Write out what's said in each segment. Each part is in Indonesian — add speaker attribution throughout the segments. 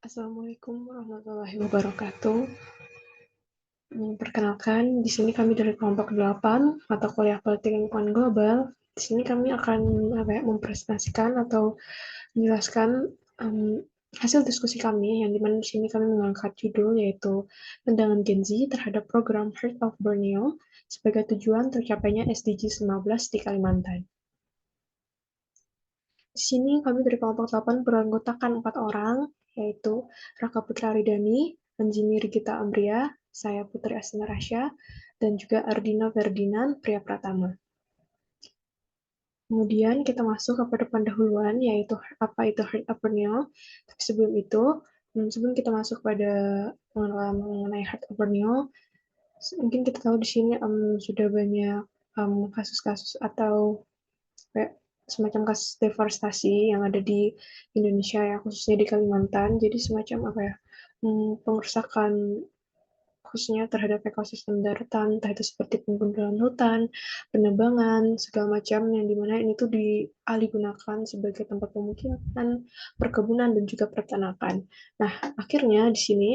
Speaker 1: Assalamualaikum warahmatullahi wabarakatuh. Perkenalkan, di sini kami dari kelompok 8, mata kuliah Politik Lingkungan Global. Di sini kami akan mempresentasikan atau menjelaskan hasil diskusi kami, yang dimana di sini kami mengangkat judul yaitu pandangan Gen Z terhadap program Heart of Borneo sebagai tujuan tercapainya SDGs 15 di Kalimantan. Di sini kami dari kelompok 8 beranggotakan 4 orang, yaitu Raka Putra Ridani, Anjini Rigita Amria, saya Putri Astina Rasya, dan juga Ardina Ferdinand Priya Pratama. Kemudian kita masuk kepada pendahuluan, yaitu apa itu Heart of Borneo. Tapi sebelum itu, sebelum kita masuk pada pengenalan mengenai Heart of Borneo, mungkin kita tahu di sini sudah banyak kasus-kasus atau kayak semacam kasus deforestasi yang ada di Indonesia ya, khususnya di Kalimantan. Jadi semacam apa ya, pengerusakan khususnya terhadap ekosistem daratan, entah itu seperti penggundulan hutan, penebangan, segala macam, yang dimana ini tuh dialihgunakan sebagai tempat pemukiman, perkebunan, dan juga peternakan. Nah, akhirnya di sini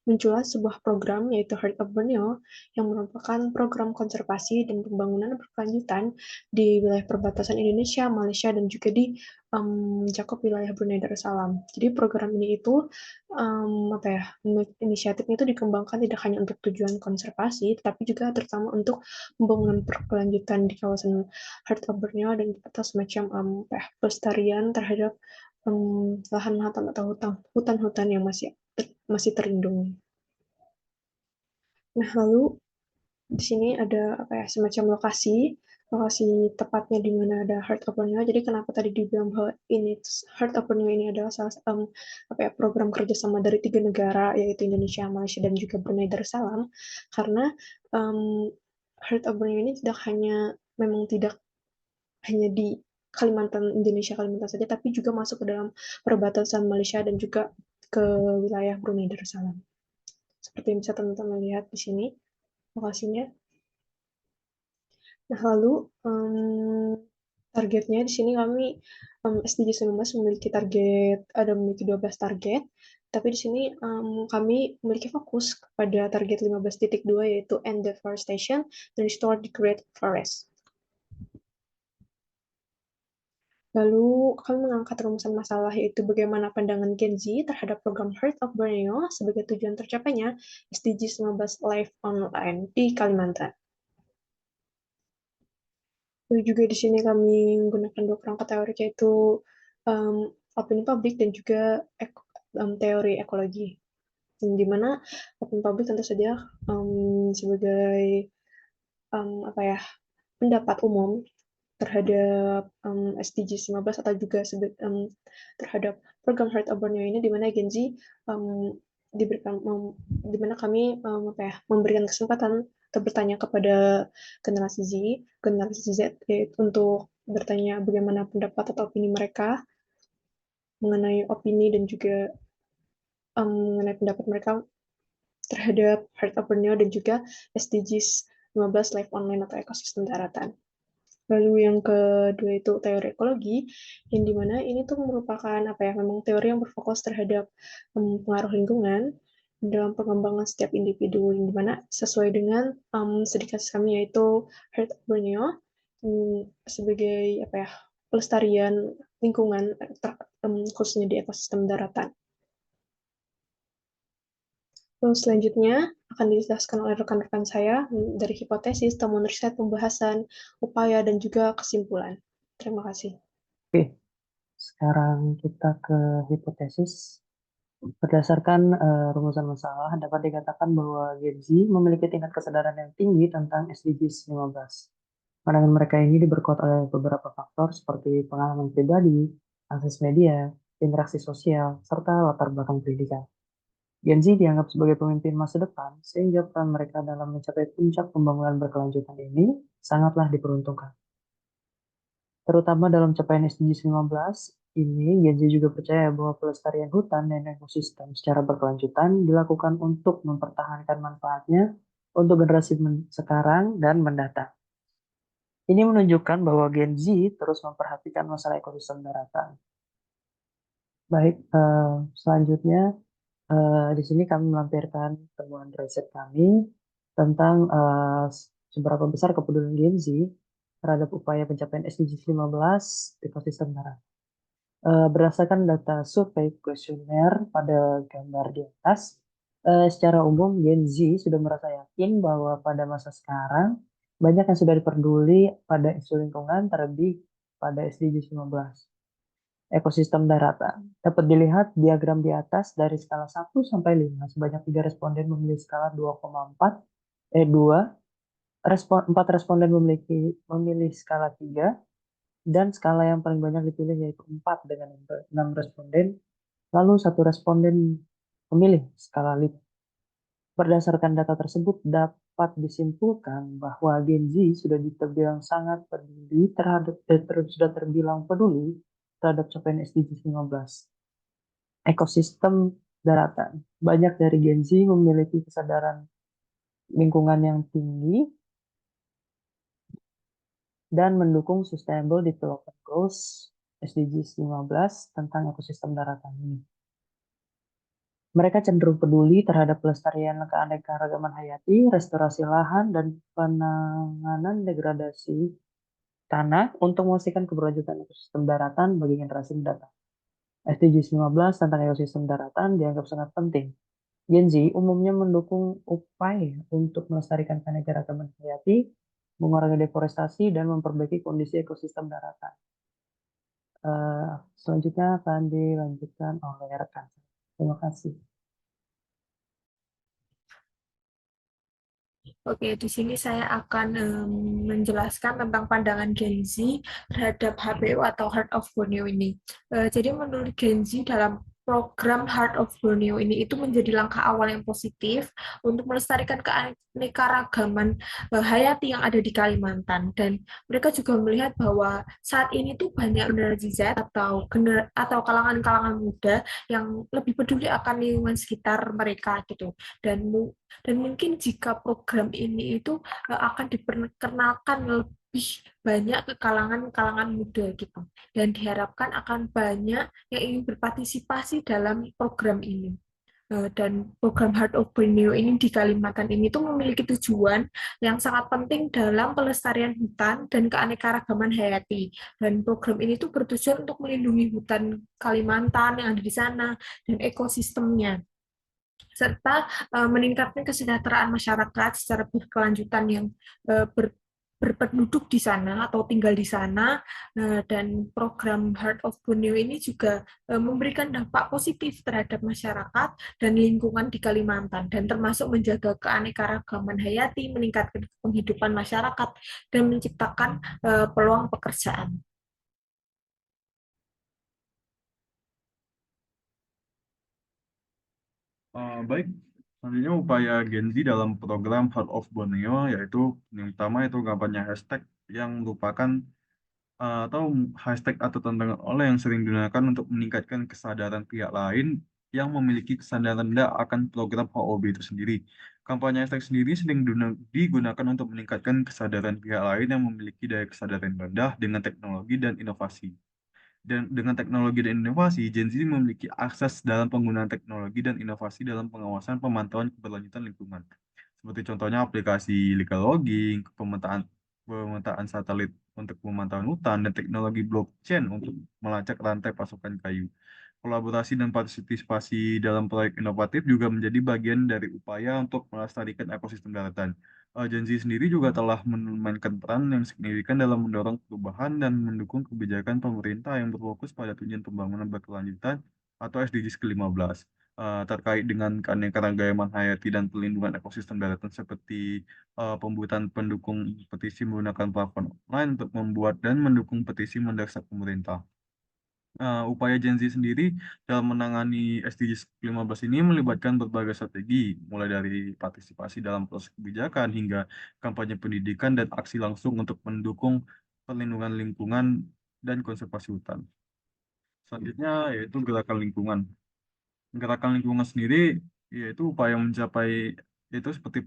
Speaker 1: muncullah sebuah program yaitu Heart of Borneo yang merupakan program konservasi dan pembangunan berkelanjutan di wilayah perbatasan Indonesia, Malaysia, dan juga di mencakup wilayah Brunei Darussalam. Jadi program ini itu apa ya, inisiatifnya itu dikembangkan tidak hanya untuk tujuan konservasi, tetapi juga terutama untuk pembangunan berkelanjutan di kawasan Heart of Borneo dan atau semacam pelestarian terhadap lahan-lahan atau hutan-hutan yang masih terlindungi. Nah, lalu di sini ada apa ya, semacam lokasi lokasi tepatnya di mana ada Heart of Borneo. Jadi kenapa tadi dibilang bahwa ini Heart of Borneo ini adalah salah apa ya, program kerjasama dari 3 negara, yaitu Indonesia, Malaysia, dan juga Brunei Darussalam, karena um, Heart of Borneo ini tidak hanya di Indonesia Kalimantan saja, tapi juga masuk ke dalam perbatasan Malaysia dan juga ke wilayah Brunei Darussalam. Seperti yang bisa teman-teman lihat di sini lokasinya. Nah, lalu targetnya di sini kami SDG 19 memiliki 12 target, tapi di sini kami memiliki fokus pada target 15.2, yaitu end deforestation dan restore the great forest. Lalu kami mengangkat rumusan masalah, yaitu bagaimana pandangan Gen Z terhadap program Heart of Borneo sebagai tujuan tercapainya SDG 19 Live Online di Kalimantan. Lalu juga di sini kami menggunakan 2 kerangka teori, yaitu opini publik dan juga teori ekologi. Di mana opini publik tentu saja sebagai apa ya, pendapat umum terhadap SDG 15 atau juga terhadap program Heart of Borneo ini, di mana Gen Z diberikan di mana kami apa ya, memberikan kesempatan atau bertanya kepada generasi Z yaitu untuk bertanya bagaimana pendapat atau opini mereka mengenai opini dan juga mengenai pendapat mereka terhadap Heart of Borneo dan juga SDGs 15 Live Online atau ekosistem daratan. Lalu yang kedua itu teori ekologi, yang dimana ini tuh merupakan apa ya, memang teori yang berfokus terhadap pengaruh lingkungan dalam pengembangan setiap individu, yang dimana sesuai dengan sedikit kami, yaitu Heart of Borneo sebagai apa ya, pelestarian lingkungan khususnya di ekosistem daratan. Lalu selanjutnya akan dijelaskan oleh rekan-rekan saya dari hipotesis, temuan riset, pembahasan, upaya, dan juga kesimpulan. Terima kasih.
Speaker 2: Oke, sekarang kita ke hipotesis. Berdasarkan rumusan masalah, dapat dikatakan bahwa Gen Z memiliki tingkat kesadaran yang tinggi tentang SDGs 15. Pandangan mereka ini diperkuat oleh beberapa faktor seperti pengalaman pribadi, akses media, interaksi sosial, serta latar belakang pendidikan. Gen Z dianggap sebagai pemimpin masa depan, sehingga peran mereka dalam mencapai puncak pembangunan berkelanjutan ini sangatlah diperuntukkan. Terutama dalam capaian SDGs 15, ini Gen Z juga percaya bahwa pelestarian hutan dan ekosistem secara berkelanjutan dilakukan untuk mempertahankan manfaatnya untuk generasi sekarang dan mendatang. Ini menunjukkan bahwa Gen Z terus memperhatikan masalah ekosistem daratan. Baik, selanjutnya di sini kami melampirkan temuan riset kami tentang seberapa besar kepedulian Gen Z terhadap upaya pencapaian SDGs 15 ekosistem darat. Berdasarkan data survei kuesioner pada gambar di atas, secara umum Gen Z sudah merasa yakin bahwa pada masa sekarang banyak yang sudah diperduli pada isu lingkungan, terlebih pada SDGs 15. Ekosistem daratan. Dapat dilihat diagram di atas dari skala 1 sampai 5. Sebanyak 3 responden memilih skala 2,4, 2, 4 responden memilih skala 3, dan skala yang paling banyak dipilih yaitu 4 dengan 6 responden, lalu 1 responden memilih skala 5. Berdasarkan data tersebut dapat disimpulkan bahwa Gen Z sudah terbilang sangat peduli sudah terbilang peduli terhadap capaian SDGs 15. Ekosistem daratan. Banyak dari Gen Z memiliki kesadaran lingkungan yang tinggi dan mendukung Sustainable Development Goals SDGs 15 tentang ekosistem daratan ini. Mereka cenderung peduli terhadap pelestarian keanekaragaman hayati, restorasi lahan, dan penanganan degradasi tanah untuk memastikan keberlanjutan ekosistem daratan bagi generasi mendatang. SDGs 15 tentang ekosistem daratan dianggap sangat penting. Gen Z umumnya mendukung upaya untuk melestarikan keanekaragaman hayati, mengurangi deforestasi, dan memperbaiki kondisi ekosistem daratan. Selanjutnya akan dilanjutkan oleh rekan. Terima kasih.
Speaker 1: Oke, di sini saya akan menjelaskan tentang pandangan Gen Z terhadap HBU atau Heart of Borneo ini. Jadi menurut Gen Z dalam program Heart of Borneo ini itu menjadi langkah awal yang positif untuk melestarikan keanekaragaman hayati yang ada di Kalimantan, dan mereka juga melihat bahwa saat ini tuh banyak generasi Z atau kalangan-kalangan muda yang lebih peduli akan lingkungan sekitar mereka gitu, dan mungkin jika program ini itu akan diperkenalkan lebih banyak ke kalangan-kalangan muda gitu, dan diharapkan akan banyak yang ingin berpartisipasi dalam program ini. Dan program Heart of Borneo ini di Kalimantan ini tuh memiliki tujuan yang sangat penting dalam pelestarian hutan dan keanekaragaman hayati. Dan program ini tuh bertujuan untuk melindungi hutan Kalimantan yang ada di sana dan ekosistemnya, serta meningkatkan kesejahteraan masyarakat secara berkelanjutan yang berpenduduk di sana atau tinggal di sana. Dan program Heart of Borneo ini juga memberikan dampak positif terhadap masyarakat dan lingkungan di Kalimantan, dan termasuk menjaga keanekaragaman hayati, meningkatkan penghidupan masyarakat, dan menciptakan peluang pekerjaan.
Speaker 3: Baik, selanjutnya upaya Gen Z dalam program Heart of Borneo yaitu yang pertama itu kampanye hashtag yang merupakan atau hashtag atau tantangan oleh yang sering digunakan untuk meningkatkan kesadaran pihak lain yang memiliki kesadaran rendah akan program HOB itu sendiri. Kampanye hashtag sendiri sering digunakan untuk meningkatkan kesadaran pihak lain yang memiliki daya kesadaran rendah dengan teknologi dan inovasi. Dan dengan teknologi dan inovasi, Gen Z memiliki akses dalam penggunaan teknologi dan inovasi dalam pengawasan pemantauan keberlanjutan lingkungan. Seperti contohnya aplikasi legal logging, pemetaan satelit untuk pemantauan hutan, dan teknologi blockchain untuk melacak rantai pasokan kayu. Kolaborasi dan partisipasi dalam proyek inovatif juga menjadi bagian dari upaya untuk melestarikan ekosistem daratan. Gen Z sendiri juga telah memainkan peran yang signifikan dalam mendorong perubahan dan mendukung kebijakan pemerintah yang berfokus pada tujuan pembangunan berkelanjutan atau SDGs ke-15 terkait dengan keanekaragaman hayati dan perlindungan ekosistem daratan seperti pembuatan pendukung petisi menggunakan platform online untuk membuat dan mendukung petisi mendesak pemerintah. Upaya Gen Z sendiri dalam menangani SDGs 15 ini melibatkan berbagai strategi, mulai dari partisipasi dalam proses kebijakan hingga kampanye pendidikan dan aksi langsung untuk mendukung perlindungan lingkungan dan konservasi hutan. Selanjutnya yaitu gerakan lingkungan. Gerakan lingkungan sendiri yaitu upaya mencapai itu seperti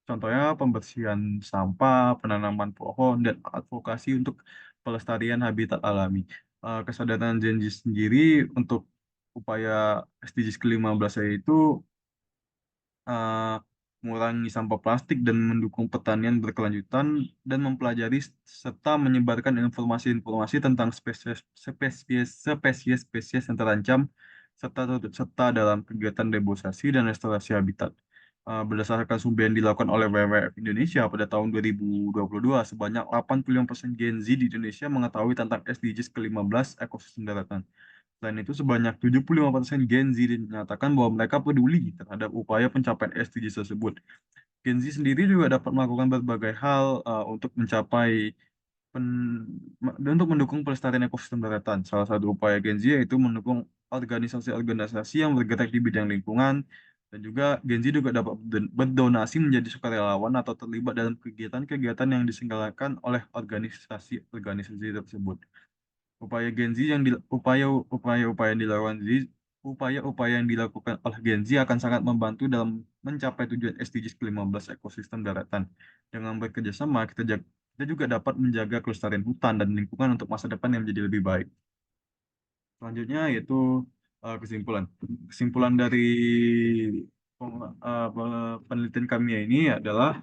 Speaker 3: contohnya pembersihan sampah, penanaman pohon, dan advokasi untuk pelestarian habitat alami. Kesadaran Gen Z sendiri untuk upaya SDGs ke-15 yaitu eh, mengurangi sampah plastik dan mendukung pertanian berkelanjutan dan mempelajari serta menyebarkan informasi-informasi tentang spesies yang terancam serta turut serta dalam kegiatan reboisasi dan restorasi habitat. Berdasarkan survei yang dilakukan oleh WWF Indonesia pada tahun 2022, sebanyak 85% Gen Z di Indonesia mengetahui tentang SDGs ke-15 ekosistem daratan. Selain itu, sebanyak 75% Gen Z dinyatakan bahwa mereka peduli terhadap upaya pencapaian SDGs tersebut. Gen Z sendiri juga dapat melakukan berbagai hal untuk mencapai dan untuk mendukung pelestarian ekosistem daratan. Salah satu upaya Gen Z yaitu mendukung organisasi-organisasi yang bergerak di bidang lingkungan, dan juga Gen Z juga dapat berdonasi menjadi sukarelawan atau terlibat dalam kegiatan-kegiatan yang diselenggarakan oleh organisasi-organisasi tersebut. Upaya Gen Z yang di, upaya-upaya yang dilakukan upaya-upaya yang dilakukan oleh Gen Z akan sangat membantu dalam mencapai tujuan SDGs ke-15 ekosistem daratan. Dengan bekerja sama, kita juga dapat menjaga kelestarian hutan dan lingkungan untuk masa depan yang menjadi lebih baik. Selanjutnya yaitu kesimpulan. Kesimpulan dari penelitian kami ini adalah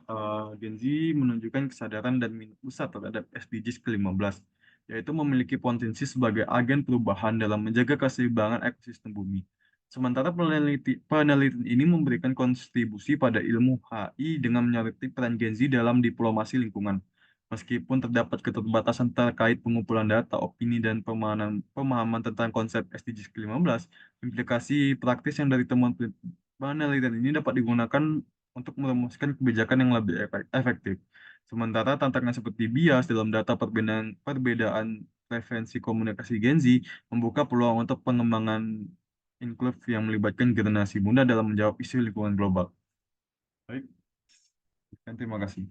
Speaker 3: Gen Z menunjukkan kesadaran dan minat besar terhadap SDGs ke-15, yaitu memiliki potensi sebagai agen perubahan dalam menjaga keseimbangan ekosistem bumi. Sementara penelitian ini memberikan kontribusi pada ilmu HI dengan menyoroti peran Gen Z dalam diplomasi lingkungan. Meskipun terdapat keterbatasan terkait pengumpulan data, opini, dan pemahaman tentang konsep SDGs ke-15, implikasi praktis yang dari temuan penelitian ini dapat digunakan untuk merumuskan kebijakan yang lebih efektif. Sementara tantangan seperti bias dalam data perbedaan preferensi komunikasi Gen Z membuka peluang untuk pengembangan inklusif yang melibatkan generasi muda dalam menjawab isu lingkungan global. Baik, terima kasih.